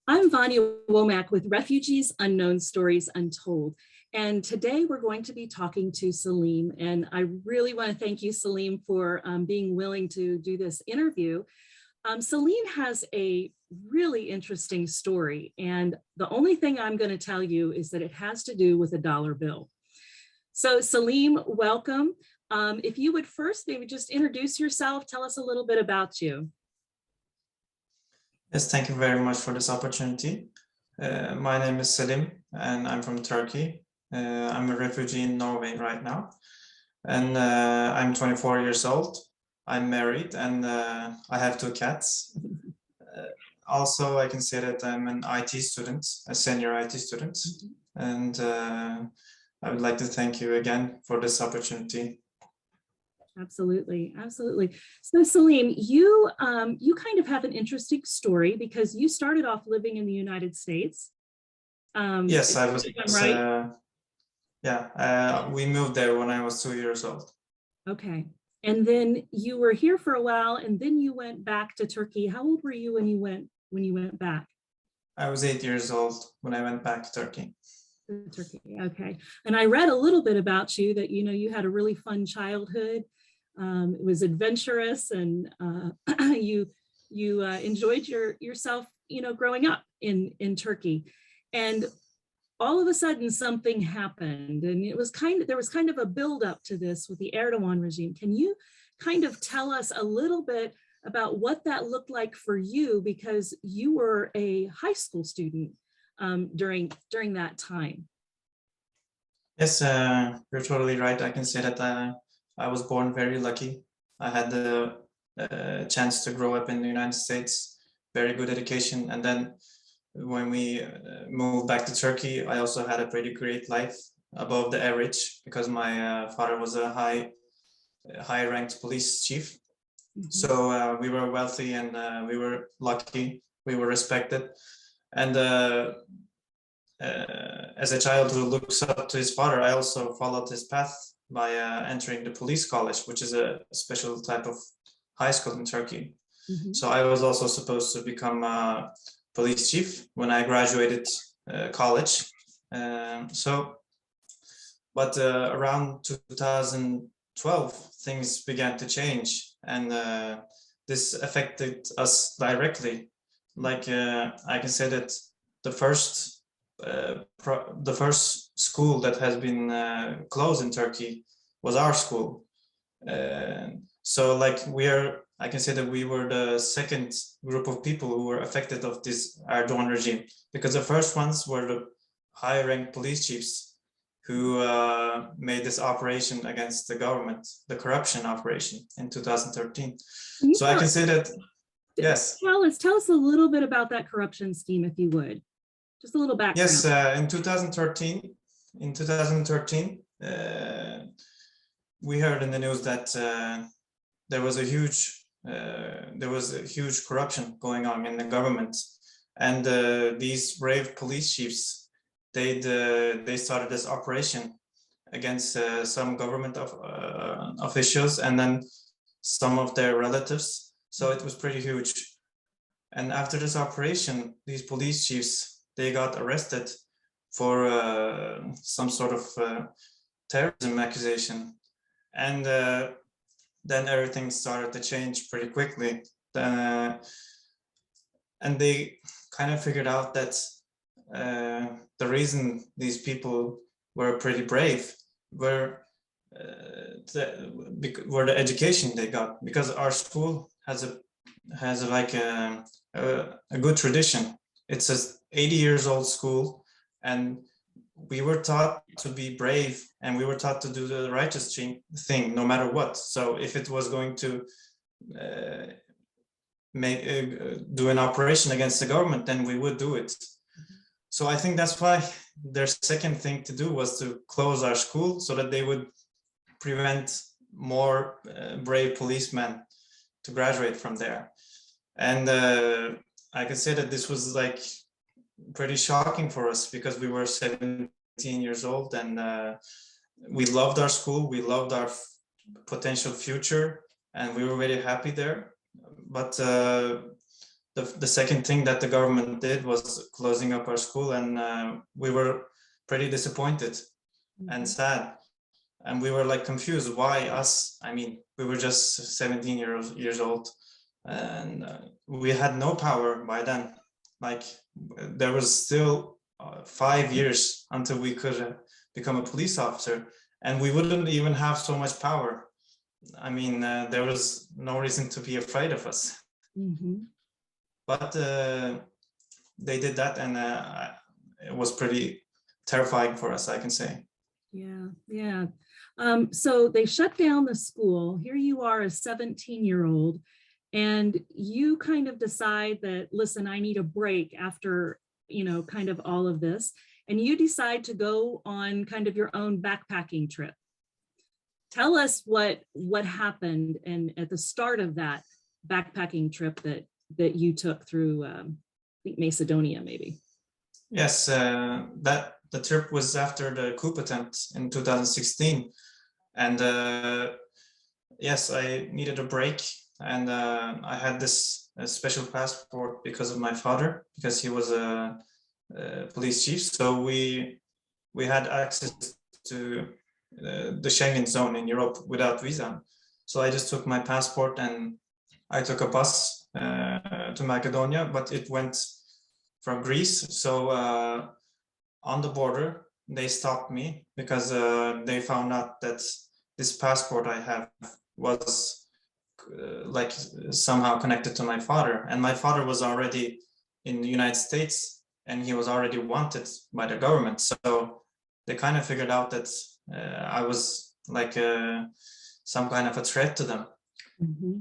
I'm Vanya Womack with Refugees Unknown Stories Untold. And today we're going to be talking to Selim. And I really want to thank you, Selim, for being willing to do this interview. Selim has a really interesting story. And the only thing I'm going to tell you is that it has to do with a dollar bill. So Selim, welcome. If you would first maybe just introduce yourself, tell us a little bit about you. Yes, thank you very much for this opportunity. My name is Selim and I'm from Turkey. I'm a refugee in Norway right now. And I'm 24 years old. I'm married and I have 2 cats. Also, I can say that I'm an IT student, a senior IT student. And I would like to thank you again for this opportunity. Absolutely, absolutely. So Selim, you kind of have an interesting story because you started off living in the United States. Yes, I was. Right? We moved there when I was 2 years old. Okay, and then you were here for a while, and then you went back to Turkey. How old were you when you went back? I was 8 years old when I went back to Turkey. Turkey, okay. And I read a little bit about you that you had a really fun childhood. It was adventurous, and you enjoyed yourself, growing up in Turkey. And all of a sudden, something happened, and there was kind of a buildup to this with the Erdogan regime. Can you kind of tell us a little bit about what that looked like for you, because you were a high school student during that time? Yes, you're totally right. I can say that I was born very lucky. I had the chance to grow up in the United States, very good education. And then when we moved back to Turkey, I also had a pretty great life, above the average, because my father was a high ranked police chief. So we were wealthy and we were lucky, we were respected. And as a child who looks up to his father, I also followed his path by entering the police college, which is a special type of high school in Turkey. So I was also supposed to become a police chief when I graduated college. But around 2012, things began to change, and this affected us directly. Like I can say that the first school that has been closed in Turkey was our school. So like I can say that we were the second group of people who were affected of this Erdogan regime, because the first ones were the high-ranked police chiefs who made this operation against the government, the corruption operation in 2013. So I can say that, yes. Tell us a little bit about that corruption scheme, if you would. Just a little background. Yes, in 2013, we heard in the news that there was a huge corruption going on in the government, and these brave police chiefs, they started this operation against some government officials and then some of their relatives. So it was pretty huge. And after this operation, these police chiefs, they got arrested for some sort of terrorism accusation. And then everything started to change pretty quickly. And they kind of figured out that the reason these people were pretty brave were the education they got, because our school has like a good tradition. It's a 80 years old school, and we were taught to be brave, and we were taught to do the righteous thing no matter what. So if it was going to do an operation against the government, then we would do it. So I think that's why their second thing to do was to close our school, so that they would prevent more brave policemen to graduate from there. And I can say that this was like pretty shocking for us, because we were 17 years old, and we loved our school, we loved our potential future, and we were very happy there. But the second thing that the government did was closing up our school, and we were pretty disappointed and sad. And we were like confused, why us? I mean, we were just 17 years old, and we had no power by then. Like, there was still 5 years until we could become a police officer, and we wouldn't even have so much power. I mean, there was no reason to be afraid of us. But they did that, and it was pretty terrifying for us, I can say. Yeah, yeah. So they shut down the school. Here you are, a 17-year-old, and you kind of decide that, listen, I need a break after, kind of all of this. And you decide to go on kind of your own backpacking trip. Tell us what happened and at the start of that backpacking trip that you took through, I think Macedonia, maybe. Yes, the trip was after the coup attempt in 2016, and yes, I needed a break, and I had this special passport because of my father, because he was a police chief. So we had access to the Schengen zone in Europe without visa. So I just took my passport and I took a bus to Macedonia, but it went from Greece. So on the border, they stopped me because they found out that this passport I have was like somehow connected to my father. And my father was already in the United States and he was already wanted by the government. So they kind of figured out that I was like some kind of a threat to them.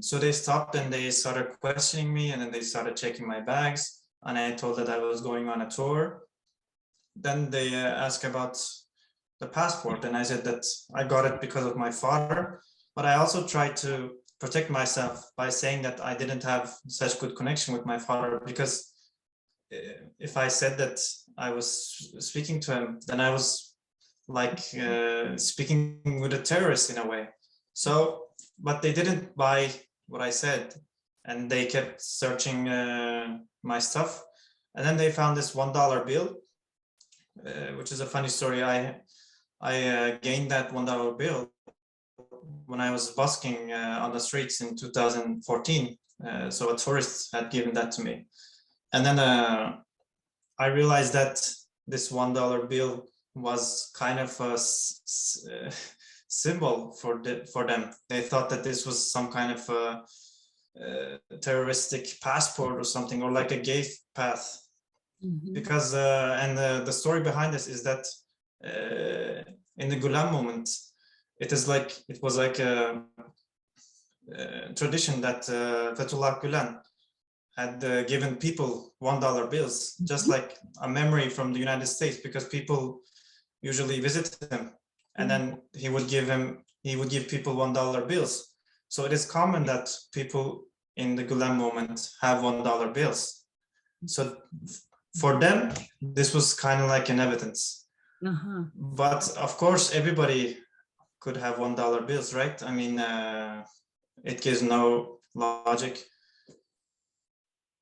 So they stopped and they started questioning me, and then they started checking my bags, and I told that I was going on a tour. Then they asked about the passport, and I said that I got it because of my father, but I also tried to protect myself by saying that I didn't have such good connection with my father, because if I said that I was speaking to him, then I was like speaking with a terrorist in a way. So, but they didn't buy what I said, and they kept searching my stuff. And then they found this $1 bill, which is a funny story. I gained that $1 bill when I was busking on the streets in 2014. So a tourist had given that to me. And then I realized that this $1 bill was kind of a symbol for them. They thought that this was some kind of a terroristic passport or something, or like a gay path. Because and the story behind this is that in the Gulen moment, it was like a tradition that Fethullah Gulen had given people $1 bills, just like a memory from the United States, because people usually visit him, and then he would give people $1 bills. So it is common that people in the Gulen moment have $1 bills. So for them, this was kind of like an evidence. But of course, everybody could have $1 bills, right? I mean, it gives no logic.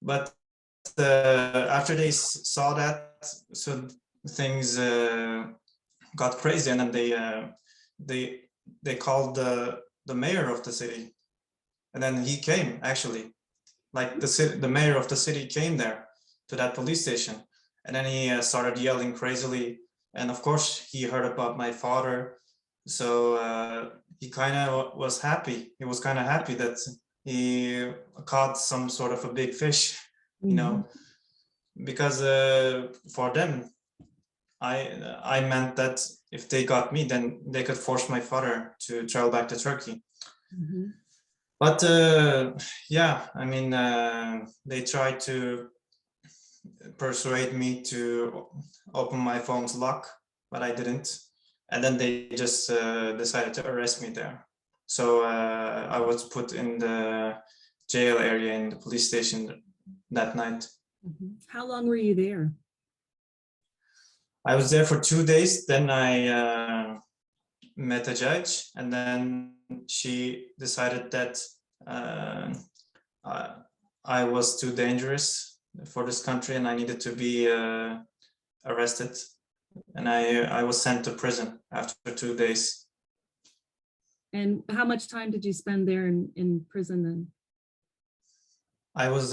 But after they saw that, so things got crazy, and then they called the mayor of the city, and then he came, actually, like the mayor of the city came there to that police station, and then he started yelling crazily, and of course he heard about my father, so he kind of was happy. He was kind of happy that he caught some sort of a big fish, you know, because for them, I meant that if they got me, then they could force my father to travel back to Turkey. But yeah, I mean, they tried to persuade me to open my phone's lock, but I didn't. And then they just decided to arrest me there. So I was put in the jail area in the police station that night. How long were you there? I was there for 2 days. Then I met a judge, and then she decided that I was too dangerous for this country and I needed to be arrested. And I was sent to prison after 2 days. And how much time did you spend there in prison then? I was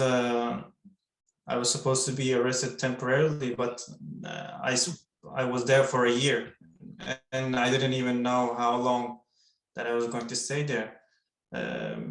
supposed to be arrested temporarily, but I was there for a year, and I didn't even know how long that I was going to stay there,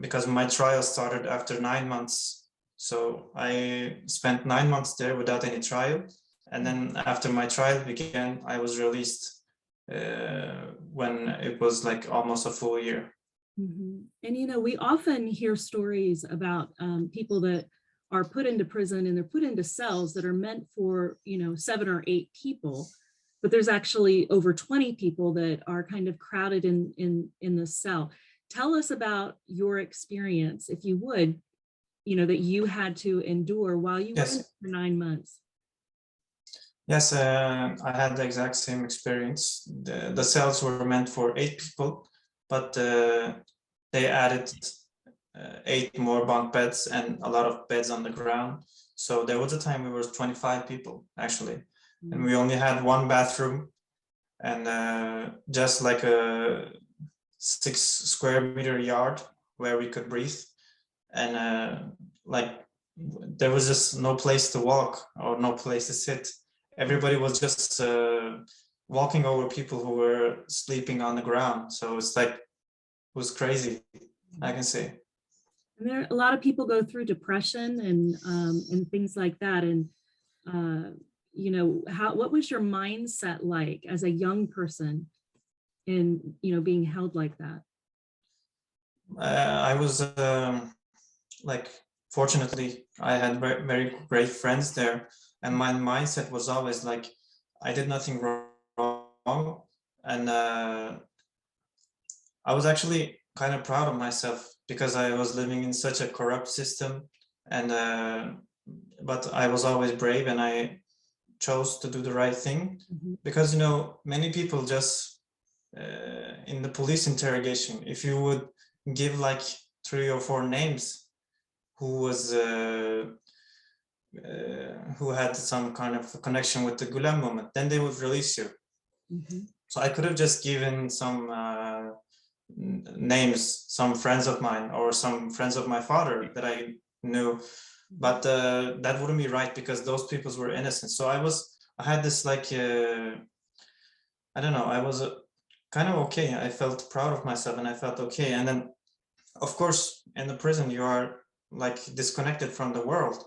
because my trial started after 9 months. So I spent 9 months there without any trial, and then after my trial began, I was released when it was like almost a full year. Mm-hmm. And you know, we often hear stories about people that are put into prison and they're put into cells that are meant for, you know, 7 or 8 people, but there's actually over 20 people that are kind of crowded in the cell. Tell us about your experience, if you would, you know, that you had to endure while you were in for 9 months. Yes, I had the exact same experience. The cells were meant for 8 people, but they added 8 more bunk beds and a lot of beds on the ground. So there was a time we were 25 people actually, and we only had 1 bathroom and just like a 6 square meter yard where we could breathe. And like there was just no place to walk or no place to sit. Everybody was just walking over people who were sleeping on the ground. So it's like, it was crazy, I can say. And there, a lot of people go through depression and things like that. And you know, what was your mindset like as a young person in, you know, being held like that? I was like, fortunately, I had very, very great friends there, and my mindset was always like, I did nothing wrong, and I was actually kind of proud of myself because I was living in such a corrupt system, and but I was always brave and I chose to do the right thing. Mm-hmm. Because, you know, many people just in the police interrogation, if you would give like 3 or 4 names who was who had some kind of connection with the Gulen movement, then they would release you. Mm-hmm. So I could have just given some names, some friends of mine or some friends of my father that I knew, but that wouldn't be right because those people were innocent. So I had this like, I don't know, I was kind of okay. I felt proud of myself and I felt okay. And then, of course, in the prison, you are like disconnected from the world,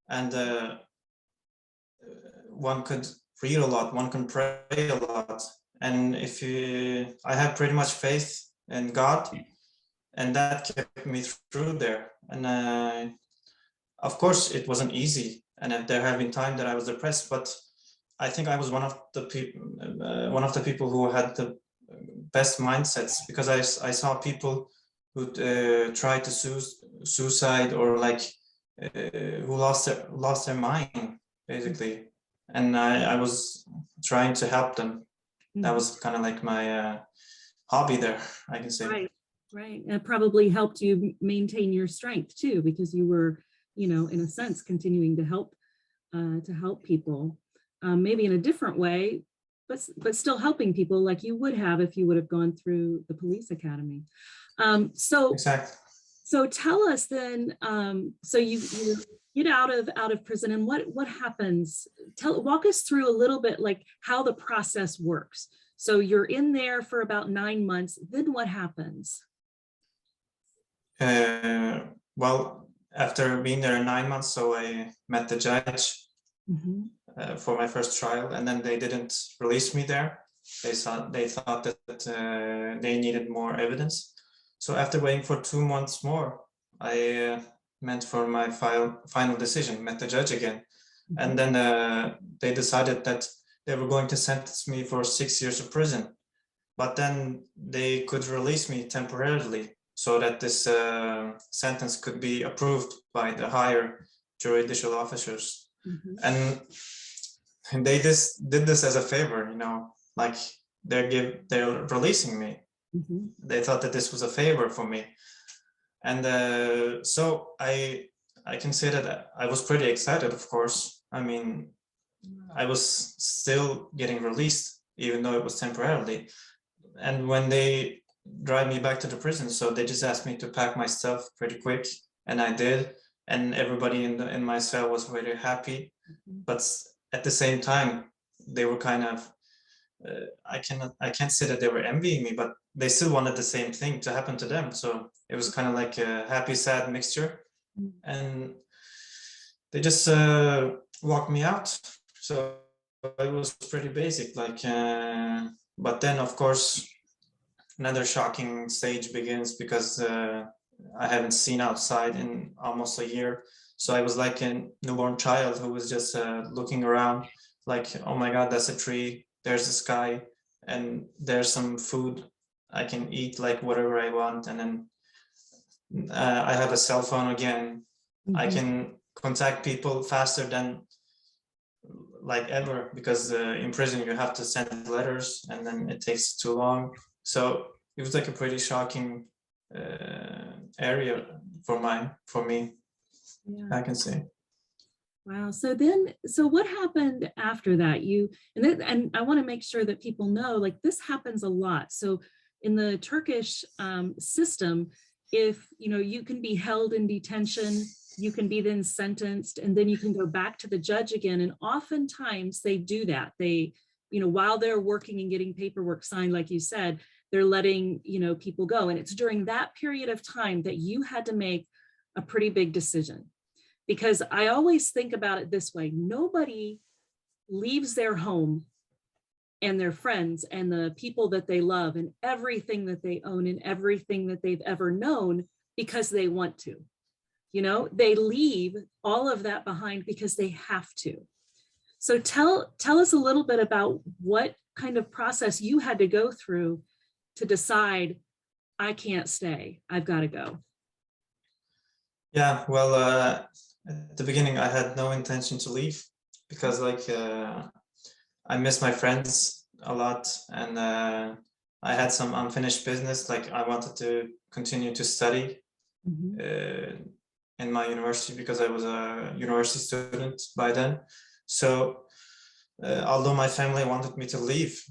and one could read a lot, one can pray a lot. And I had pretty much faith in God, and that kept me through there. And of course, it wasn't easy, and there have been times that I was depressed, but I think I was one of the people who had the best mindsets, because I saw people who tried to suicide or like who lost their mind basically, and I was trying to help them. That was kind of like my hobby there, I can say. Right, right. And it probably helped you maintain your strength too, because you were, you know, in a sense, continuing to help people, maybe in a different way, but still helping people like you would have if you would have gone through the police academy. Exactly. So tell us then, so you get out of prison, and what happens? Walk us through a little bit like how the process works. So you're in there for about 9 months, then what happens? Well, after being there 9 months, so I met the judge for my first trial, and then they didn't release me there. They thought that they needed more evidence. So after waiting for 2 months more, I went for my final decision, met the judge again. And then they decided that they were going to sentence me for 6 years of prison. But then they could release me temporarily so that this sentence could be approved by the higher judicial officers. And they did this as a favor, you know, like they're releasing me. They thought that this was a favor for me. And so I I can say that I was pretty excited, of course. I mean, I was still getting released, even though it was temporarily. And when they drive me back to the prison, so they just asked me to pack my stuff pretty quick, and I did. And everybody in my cell was very happy, but at the same time, they were kind of I can't say that they were envying me, but they still wanted the same thing to happen to them. So it was kind of like a happy, sad mixture, and they just walked me out. So it was pretty basic, like. But then, of course, another shocking stage begins because I haven't seen outside in almost a year. So I was like a newborn child who was just looking around, like, oh my God, that's a tree. There's the sky, and there's some food I can eat, like whatever I want. And then I have a cell phone again. I can contact people faster than like ever, because in prison you have to send letters, and then it takes too long. So it was like a pretty shocking area for me, Yeah. I can say. Wow. So what happened after that? And I want to make sure that people know, like, this happens a lot. So in the Turkish system, if you can be held in detention, you can be then sentenced, and then you can go back to the judge again. And oftentimes they do that. They, while they're working and getting paperwork signed, like you said, they're letting, people go. And it's during that period of time that you had to make a pretty big decision. Because I always think about it this way: nobody leaves their home and their friends and the people that they love and everything that they own and everything that they've ever known because they want to. They leave all of that behind because they have to. So tell us a little bit about what kind of process you had to go through to decide, I can't stay, I've got to go. Yeah, well, at the beginning, I had no intention to leave because, like, I miss my friends a lot, and I had some unfinished business. Like, I wanted to continue to study in my university because I was a university student by then. So, although my family wanted me to leave,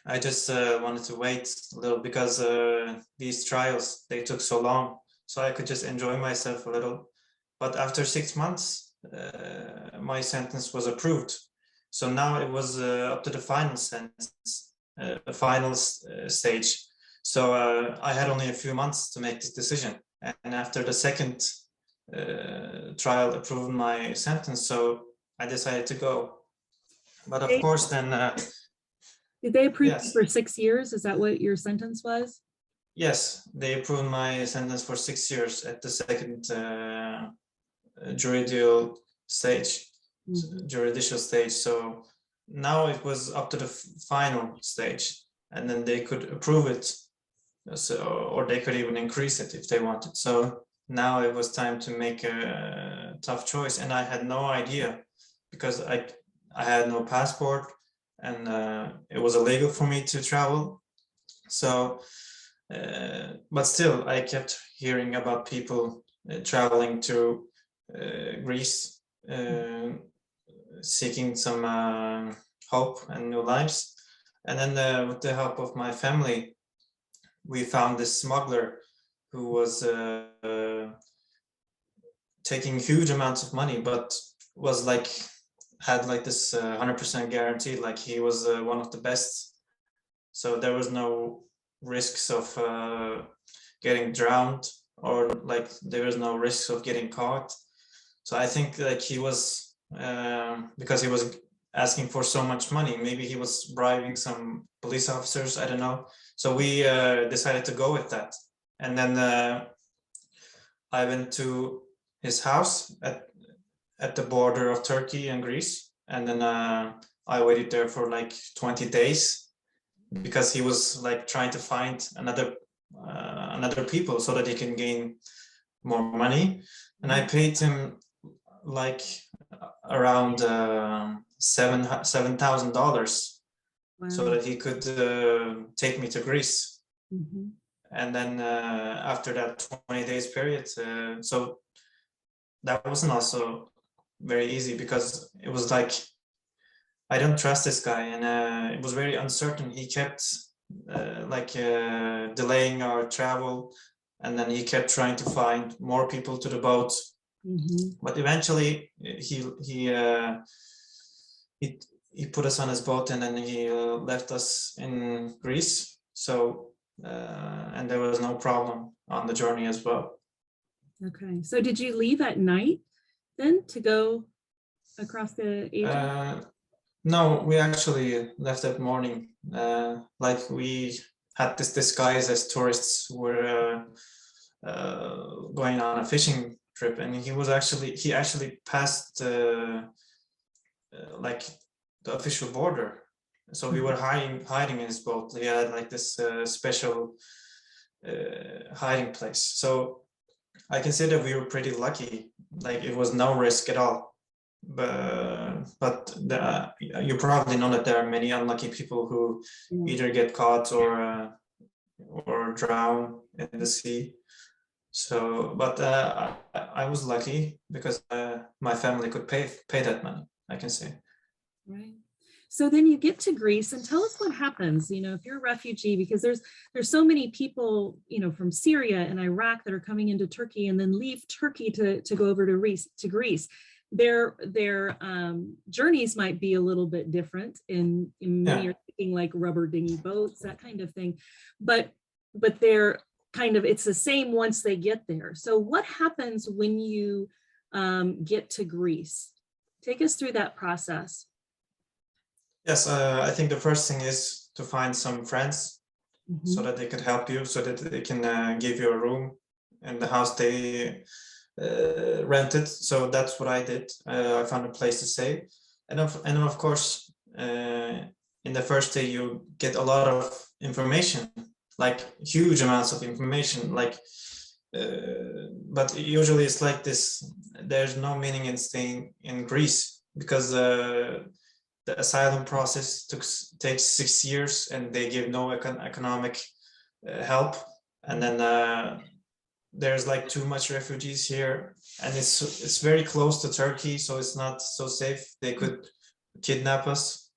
I just wanted to wait a little because these trials, they took so long, so I could just enjoy myself a little. But after 6 months, my sentence was approved. So now it was up to the final sentence, final stage. So I had only a few months to make this decision. And after the second trial approved my sentence, so I decided to go. But of course, then... Did they approve yes. you for 6 years? Is that what your sentence was? Yes, they approved my sentence for 6 years at the second judicial stage. So now it was up to the final stage, and then they could approve it, or they could even increase it if they wanted. So now it was time to make a tough choice, and I had no idea because I had no passport, and it was illegal for me to travel. So but still, I kept hearing about people traveling to Greece, seeking some hope and new lives. And then with the help of my family, we found this smuggler who was taking huge amounts of money, but was like, had like this 100% guarantee, like he was one of the best. So there was no risks of getting drowned, or like there was no risks of getting caught. So I think like he was, because he was asking for so much money, maybe he was bribing some police officers, I don't know. So we decided to go with that. And then I went to his house at the border of Turkey and Greece. And then I waited there for like 20 days because he was like trying to find another people so that he can gain more money. And I paid him like around $7,000 so that he could take me to Greece. And then after that 20 days period, so that wasn't also very easy, because it was like, I don't trust this guy, and it was very uncertain. He kept delaying our travel, and then he kept trying to find more people to the boat. But eventually he put us on his boat, and then he left us in Greece. So and there was no problem on the journey as well. Okay, so did you leave at night then to go across the Aegean? No, we actually left that morning. Like, we had this disguise as tourists who were going on a fishing trip, and he actually passed like the official border. So we were hiding in his boat. He had like this special hiding place. So I consider we were pretty lucky. Like, it was no risk at all. But you probably know that there are many unlucky people who either get caught or drown in the sea. So, but I was lucky because my family could pay that money, I can say. Right. So then you get to Greece, and tell us what happens, if you're a refugee, because there's so many people, from Syria and Iraq that are coming into Turkey and then leave Turkey to go over to Greece. Their journeys might be a little bit different. In many are thinking like rubber dinghy boats, that kind of thing, but they're it's the same once they get there. So what happens when you get to Greece? Take us through that process. Yes, I think the first thing is to find some friends so that they could help you, so that they can give you a room in the house they rented. So that's what I did. I found a place to stay, and of course, in the first day you get a lot of information, like huge amounts of information. But usually it's like this. There's no meaning in staying in Greece, because the asylum process takes 6 years, and they give no economic help. And then there's like too much refugees here, and it's very close to Turkey, so it's not so safe. They could kidnap us.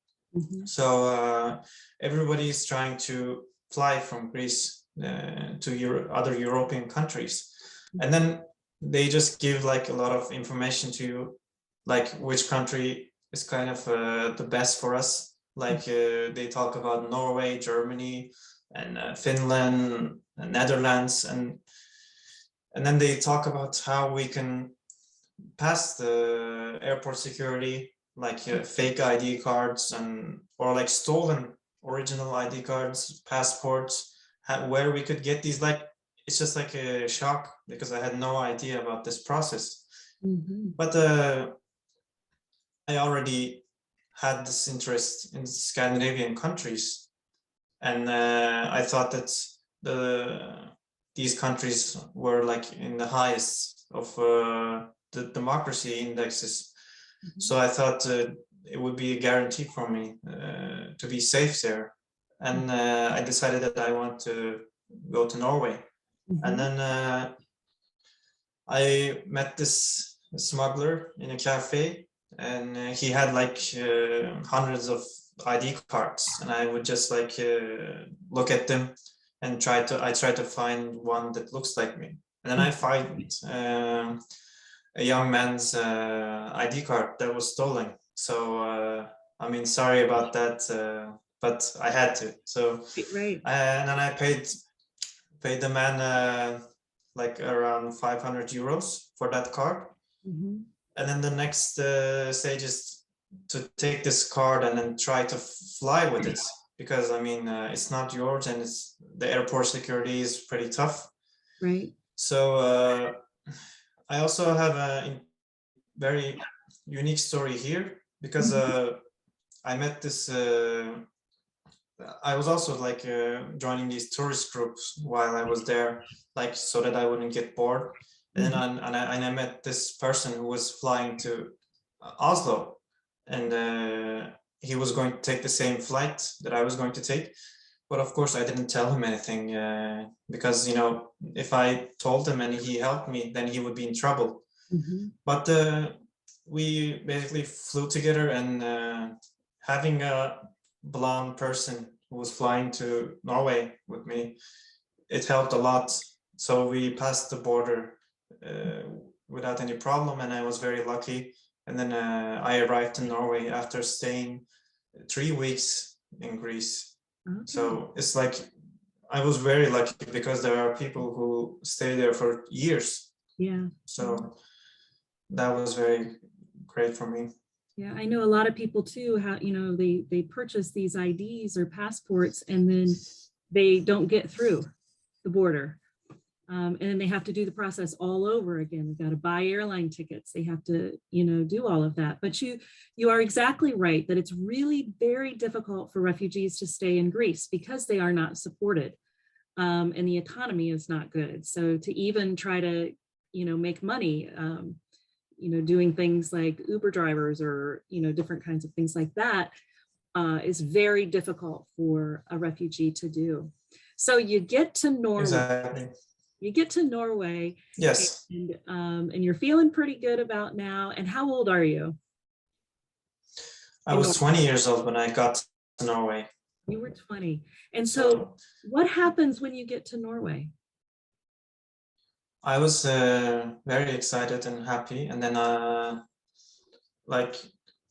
So everybody is trying to fly from Greece to other European countries, and then they just give like a lot of information to you, like which country is kind of the best for us. Like they talk about Norway, Germany, and Finland, and Netherlands, and then they talk about how we can pass the airport security, like fake ID cards or like stolen original ID cards, passports, where we could get these. Like, it's just like a shock, because I had no idea about this process. But I already had this interest in Scandinavian countries, and I thought that these countries were like in the highest of the democracy indexes. So I thought it would be a guarantee for me to be safe there, and I decided that I want to go to Norway. And then I met this smuggler in a cafe, and he had like hundreds of ID cards, and I would just like look at them and try to find one that looks like me. And then I find a young man's ID card that was stolen. So I mean, sorry about that, but I had to. So and then I paid the man like around 500 euros for that card. And then the next stage is to take this card and then try to fly with it, because I mean it's not yours, and the airport security is pretty tough. Right. So I also have a very unique story here, because I met this. I was also like joining these tourist groups while I was there, like so that I wouldn't get bored. And then I met this person who was flying to Oslo, and he was going to take the same flight that I was going to take. But of course, I didn't tell him anything because, if I told him and he helped me, then he would be in trouble. But we basically flew together, and having a blonde person who was flying to Norway with me, it helped a lot. So we passed the border without any problem, and I was very lucky. And then I arrived in Norway after staying 3 weeks in Greece. Okay. So it's like I was very lucky, because there are people who stay there for years. Yeah. So that was very great for me. Yeah, I know a lot of people too, how, you know, they purchase these IDs or passports and then they don't get through the border. And then they have to do the process all over again. They've got to buy airline tickets. They have to, you know, do all of that. But you are exactly right that it's really very difficult for refugees to stay in Greece because they are not supported, and the economy is not good. So to even try to, you know, make money, you know, doing things like Uber drivers or, you know, different kinds of things like that is very difficult for a refugee to do. So you get to Norway. Exactly. You get to Norway. Yes. And you're feeling pretty good about now. And how old are you? I was 20 years old when I got to Norway. You were 20. And so what happens when you get to Norway? I was very excited and happy. And then like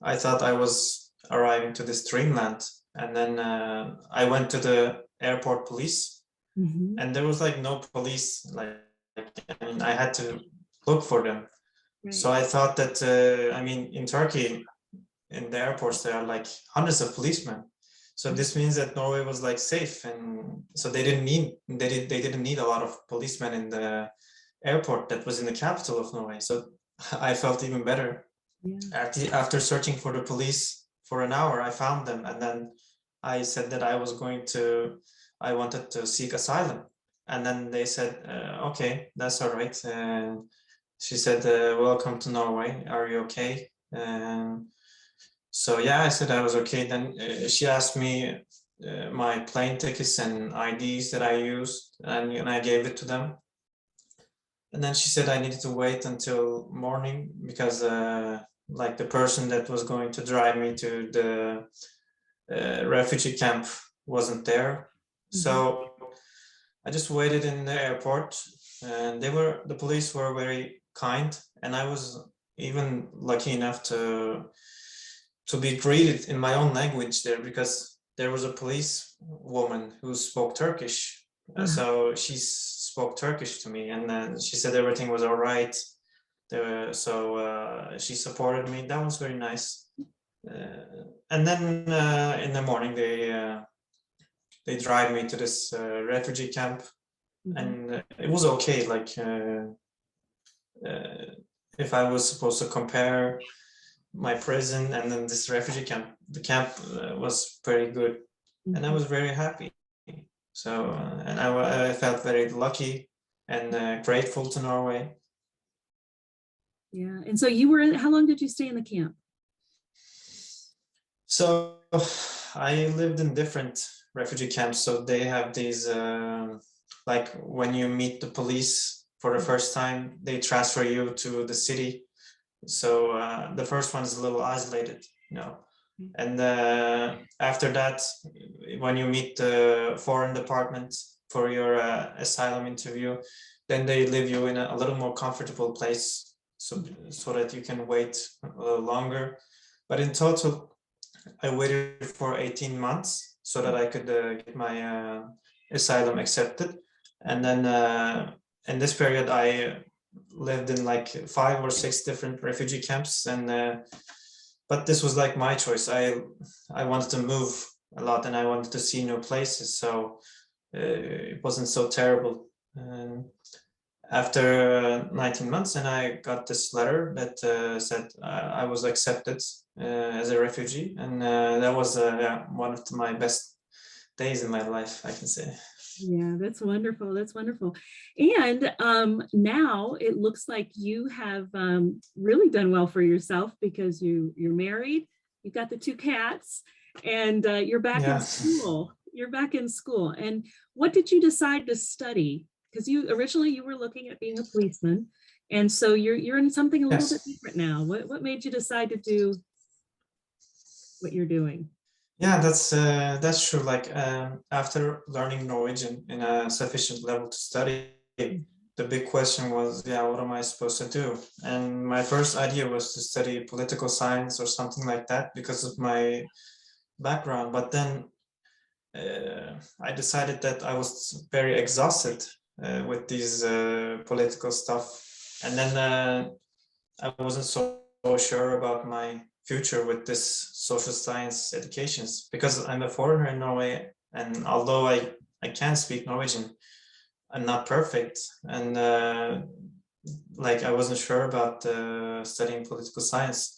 I thought I was arriving to this dreamland. And then I went to the airport police. And there was like no police, like I mean, I had to look for them. Right. So I thought that I mean, in Turkey, in the airports, there are like hundreds of policemen. So this means that Norway was like safe, and so they didn't need a lot of policemen in the airport that was in the capital of Norway. So I felt even better. Yeah. After searching for the police for an hour, I found them, and then I said that I wanted to seek asylum. And then they said, okay, that's all right. She said, welcome to Norway. Are you okay? So yeah, I said I was okay. Then she asked me my plane tickets and IDs that I used, and I gave it to them. And then she said I needed to wait until morning because like the person that was going to drive me to the refugee camp wasn't there. So I just waited in the airport, and the police were very kind, and I was even lucky enough to be greeted in my own language there, because there was a police woman who spoke Turkish. So she spoke Turkish to me, and then she said everything was all right. So she supported me. That was very nice. And then in the morning they drive me to this refugee camp, and it was okay. Like if I was supposed to compare my prison and then this refugee camp, the camp was very good, and I was very happy. So and I felt very lucky and grateful to Norway. Yeah, and so how long did you stay in the camp? So I lived in different refugee camps. So they have these, like when you meet the police for the first time, they transfer you to the city. So the first one is a little isolated, you know. And after that, when you meet the foreign department for your asylum interview, then they leave you in a little more comfortable place, so that you can wait a little longer. But in total, I waited for 18 months so that I could get my asylum accepted. And then in this period, I lived in like 5 or 6 different refugee camps. And but this was like my choice. I wanted to move a lot, and I wanted to see new places. So it wasn't so terrible. After 19 months, and I got this letter that said I was accepted as a refugee, and that was one of my best days in my life, I can say. Yeah, that's wonderful. That's wonderful. And now it looks like you have really done well for yourself, because you're married, you've got the 2 cats, and you're back in school. You're back in school. And what did you decide to study? Because originally you were looking at being a policeman, And so you're in something a little bit Yes. different now. What made you decide to do what you're doing? Yeah, that's true. Like after learning Norwegian in a sufficient level to study, the big question was, yeah, what am I supposed to do? And my first idea was to study political science or something like that because of my background. But then I decided that I was very exhausted with these political stuff, and then I wasn't so sure about my future with this social science educations because I'm a foreigner in Norway, and although I can speak Norwegian, I'm not perfect, and like I wasn't sure about studying political science,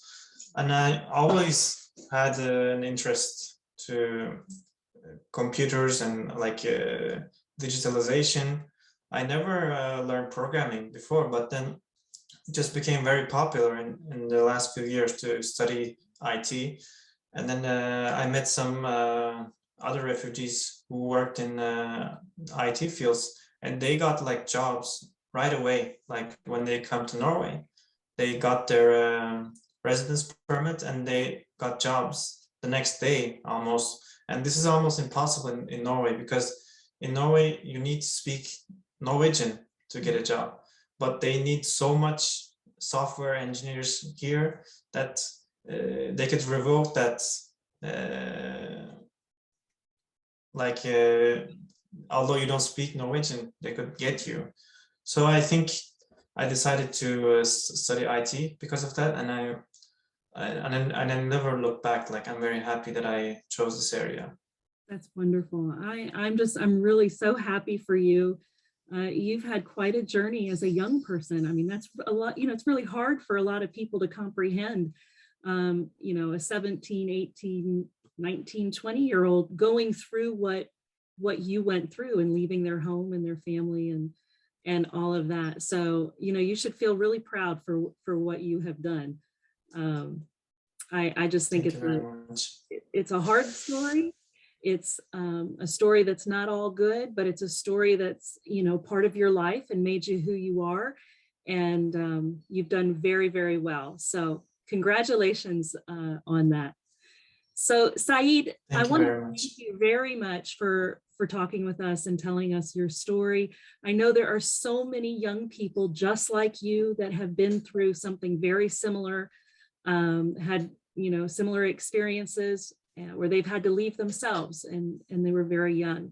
and I always had an interest to computers and like digitalization. I never learned programming before, but then it just became very popular in the last few years to study IT. And then I met some other refugees who worked in IT fields, and they got like jobs right away. Like when they come to Norway, they got their residence permit and they got jobs the next day almost. And this is almost impossible in Norway because in Norway you need to speak Norwegian to get a job, but they need so much software engineers here that they could revoke that like although you don't speak Norwegian, they could get you. So I think I decided to study IT because of that, and I never look back. Like I'm very happy that I chose this area. That's wonderful. I'm really so happy for you. You've had quite a journey as a young person. I mean, that's a lot, it's really hard for a lot of people to comprehend, a 17, 18, 19, 20-year-old going through what you went through and leaving their home and their family and all of that. So, you should feel really proud for what you have done. I just think Thank you very much. it's a hard story. It's a story that's not all good, but it's a story that's, part of your life and made you who you are. And you've done very, very well. So congratulations on that. So Saeed, I Thank you want to very much. thank you very much for talking with us and telling us your story. I know there are so many young people just like you that have been through something very similar, had, similar experiences where they've had to leave themselves and they were very young.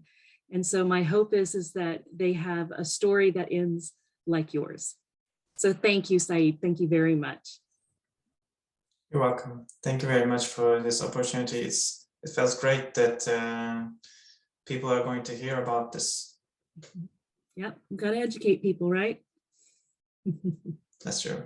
And so my hope is that they have a story that ends like yours. So thank you, Saeed. Thank you very much. You're welcome. Thank you very much for this opportunity. It feels great that people are going to hear about this. Yep, got to educate people, right? That's true.